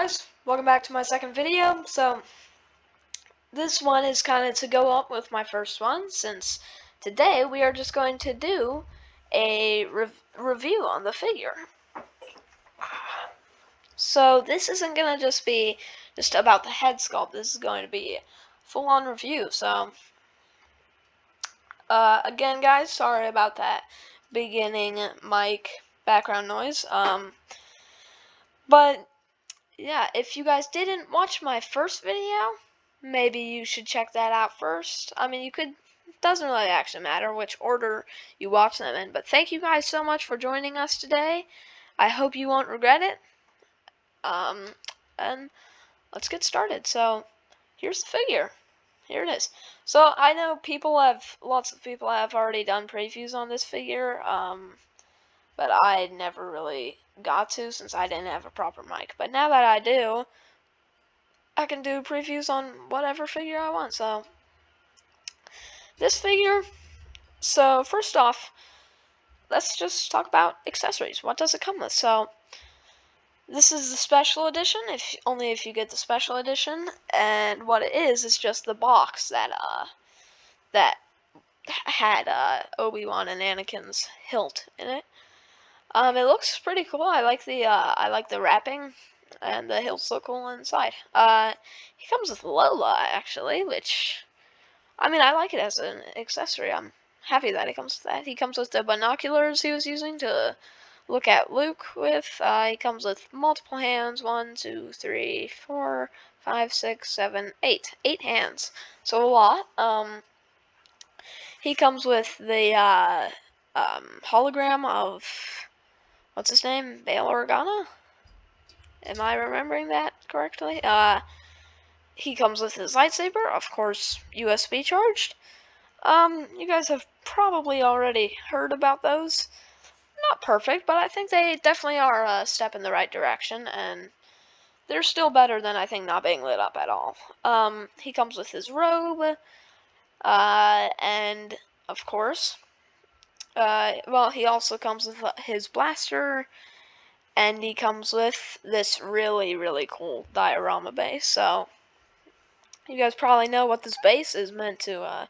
guys, welcome back to my second video. So this one is kind of to go up with my first one, since today we are just going to do a review on the figure. So this isn't going to just be about the head sculpt. This is going to be a full-on review. So again guys, sorry about that beginning mic background noise. But yeah, if you guys didn't watch my first video, maybe you should check that out first. I mean, you could, it doesn't really actually matter which order you watch them in, but thank you guys so much for joining us today. I hope you won't regret it. And let's get started. So, here's the figure. Here it is. So, I know lots of people have already done previews on this figure, but I never really got to since I didn't have a proper mic. But now that I do, I can do previews on whatever figure I want. So this figure, so first off, let's just talk about accessories. What does it come with? So this is the special edition, only if you get the special edition, and what it is just the box that had Obi-Wan and Anakin's hilt in it. It looks pretty cool. I like the wrapping, and the hilts look cool inside. He comes with Lola, actually, which, I mean, I like it as an accessory. I'm happy that he comes with that. He comes with the binoculars he was using to look at Luke with. He comes with multiple hands. 1, 2, 3, 4, 5, 6, 7, 8. 8 hands. So a lot. He comes with the hologram of, what's his name? Bail Organa? Am I remembering that correctly? He comes with his lightsaber, of course, USB charged. You guys have probably already heard about those. Not perfect, but I think they definitely are a step in the right direction, and they're still better than, I think, not being lit up at all. He comes with his robe, and, of course, well, he also comes with his blaster, and he comes with this really, really cool diorama base. So you guys probably know what this base is meant to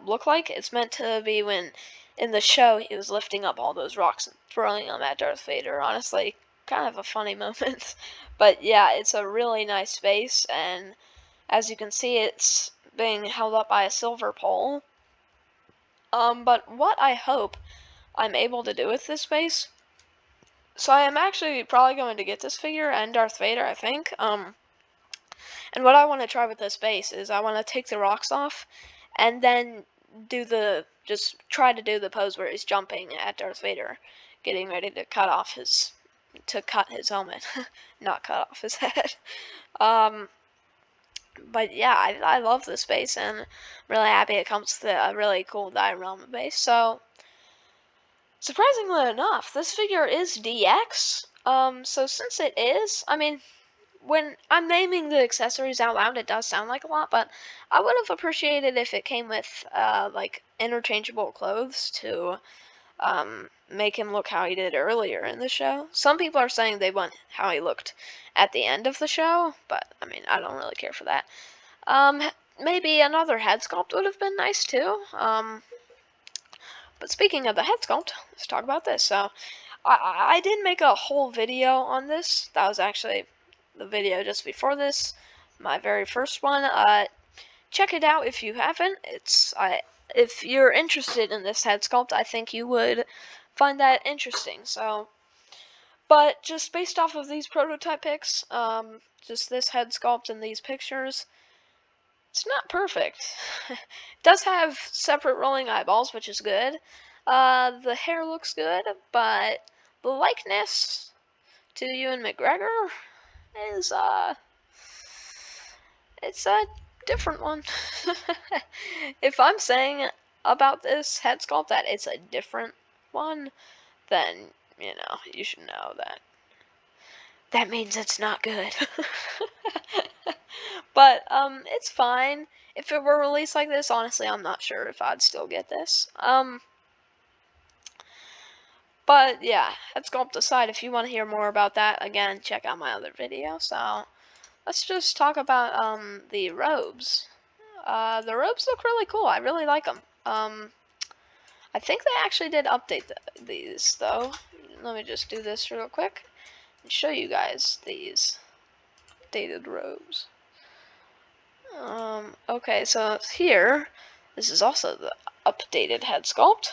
look like. It's meant to be when, in the show, he was lifting up all those rocks and throwing them at Darth Vader. Honestly, kind of a funny moment. But yeah, it's a really nice base, and as you can see, it's being held up by a silver pole. But what I hope I'm able to do with this base, so I am actually probably going to get this figure and Darth Vader, I think. And what I want to try with this base is I want to take the rocks off, and then just try to do the pose where he's jumping at Darth Vader, getting ready to cut his helmet, not cut off his head. But yeah, I love this base, and I'm really happy it comes with a really cool diorama base. So surprisingly enough, this figure is DX. So since it is, I mean, when I'm naming the accessories out loud, it does sound like a lot, but I would have appreciated if it came with like interchangeable clothes to make him look how he did earlier in the show. Some people are saying they want how he looked at the end of the show, but I mean, I don't really care for that. Maybe another head sculpt would have been nice too. But speaking of the head sculpt, let's talk about this. So I did make a whole video on this. That was actually the video just before this, my very first one. Check it out if you haven't. If you're interested in this head sculpt, I think you would find that interesting. So, but just based off of these prototype pics, just this head sculpt and these pictures, it's not perfect. It does have separate rolling eyeballs, which is good. The hair looks good, but the likeness to Ewan McGregor is it's a different one. If I'm saying about this head sculpt that it's a different one, then you should know that means it's not good. But it's fine. If it were released like this, honestly, I'm not sure if I'd still get this. But yeah, head sculpt aside, if you want to hear more about that, again, check out my other video. So let's just talk about the robes. The robes look really cool. I really like them. I think they actually did update these though. Let me just do this real quick and show you guys these updated robes. Okay, so here, this is also the updated head sculpt.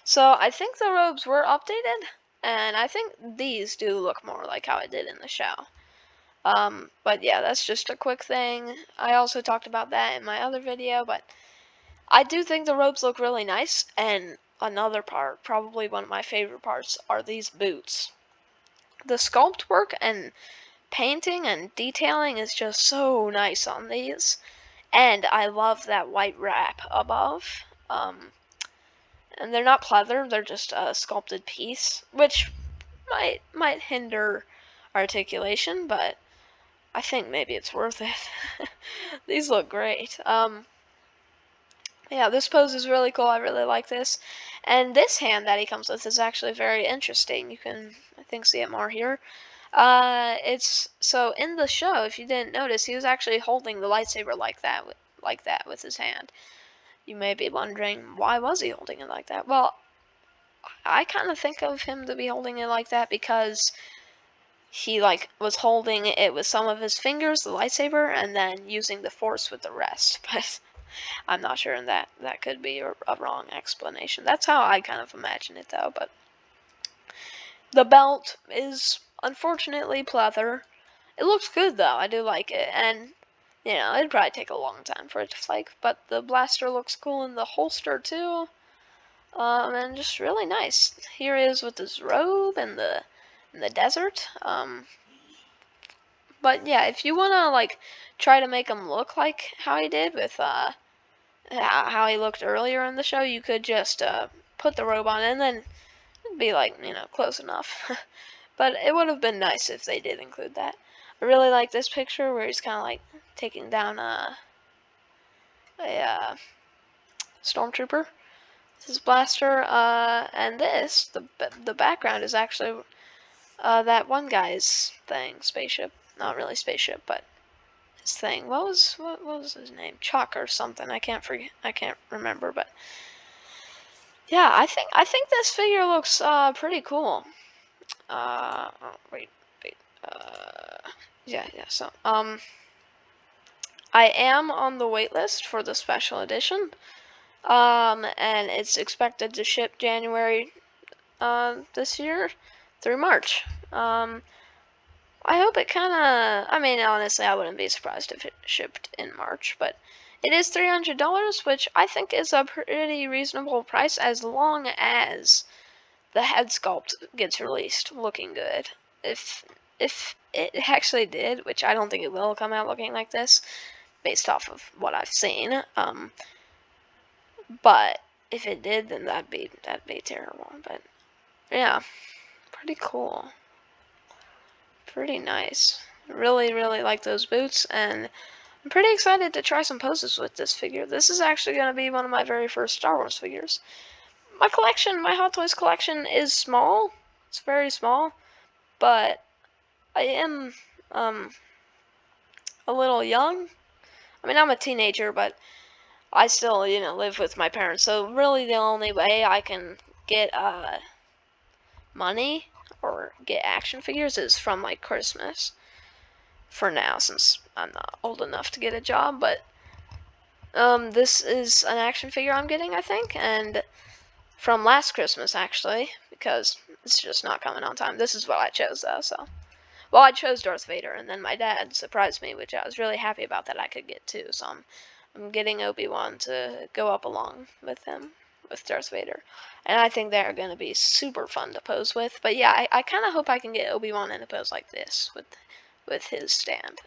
So I think the robes were updated, and I think these do look more like how it did in the show. But yeah, that's just a quick thing. I also talked about that in my other video, but I do think the robes look really nice, and another part, probably one of my favorite parts, are these boots. The sculpt work and painting and detailing is just so nice on these, and I love that white wrap above. And they're not pleather, they're just a sculpted piece, which might hinder articulation, but I think maybe it's worth it. These look great. Yeah, this pose is really cool. I really like this. And this hand that he comes with is actually very interesting. You can, I think, see it more here. It's so in the show, if you didn't notice, he was actually holding the lightsaber like that with his hand. You may be wondering, why was he holding it like that? Well, I kind of think of him to be holding it like that because he was holding it with some of his fingers, the lightsaber, and then using the force with the rest. But I'm not sure, and that could be a wrong explanation. That's how I kind of imagine it, though. But the belt is unfortunately pleather. It looks good, though. I do like it, and you know, it'd probably take a long time for it to flake. But the blaster looks cool in the holster too, and just really nice. Here he is with his robe in the desert. But yeah, if you wanna try to make him look like how he did with how he looked earlier in the show, you could just put the robe on and then it'd be close enough. But it would have been nice if they did include that. I really like this picture where he's kind of like taking down a stormtrooper. His blaster, and the background is actually that one guy's spaceship. Not really spaceship, but his thing. What was his name? Chuck or something. I can't remember, but yeah, I think this figure looks pretty cool. Oh, wait. Yeah. So I am on the wait list for the special edition. And it's expected to ship January this year through March. I hope it I mean, honestly, I wouldn't be surprised if it shipped in March, but it is $300, which I think is a pretty reasonable price as long as the head sculpt gets released looking good. If it actually did, which I don't think it will come out looking like this, based off of what I've seen, but if it did, then that'd be terrible. But yeah, pretty cool. Pretty nice. Really like those boots, and I'm pretty excited to try some poses with this figure. This is actually going to be one of my very first Star Wars figures. My Hot Toys collection is small. It's very small, but I am a little young. I mean, I'm a teenager, but I still, live with my parents. So really the only way I can get money or get action figures is from Christmas for now, since I'm not old enough to get a job. But this is an action figure I'm getting, I think, and from last Christmas actually, because it's just not coming on time. This is what I chose though. So well, I chose Darth Vader, and then my dad surprised me, which I was really happy about that I could get too. So I'm getting Obi-Wan to go up along with him, with Darth Vader. And I think they're going to be super fun to pose with. But yeah, I kind of hope I can get Obi-Wan in a pose like this with his stand.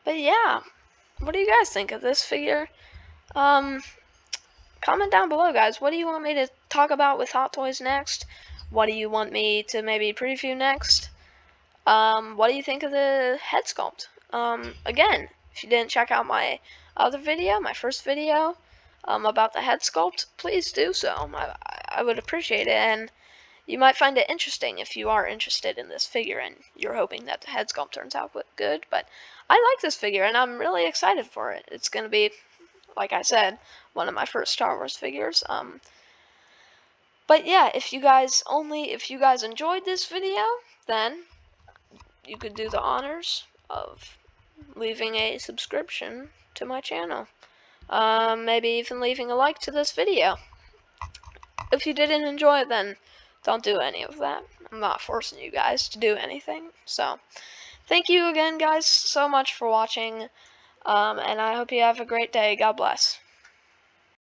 But yeah, what do you guys think of this figure? Comment down below, guys. What do you want me to talk about with Hot Toys next? What do you want me to maybe preview next? What do you think of the head sculpt? Again, if you didn't check out my other video, my first video, about the head sculpt, please do so. I would appreciate it, and you might find it interesting if you are interested in this figure and you're hoping that the head sculpt turns out good. But I like this figure, and I'm really excited for it. It's going to be, like I said, one of my first Star Wars figures. But yeah, if you guys enjoyed this video, then you could do the honors of leaving a subscription to my channel. Maybe even leaving a like to this video. If you didn't enjoy it, then don't do any of that. I'm not forcing you guys to do anything. So, thank you again, guys, so much for watching. And I hope you have a great day. God bless.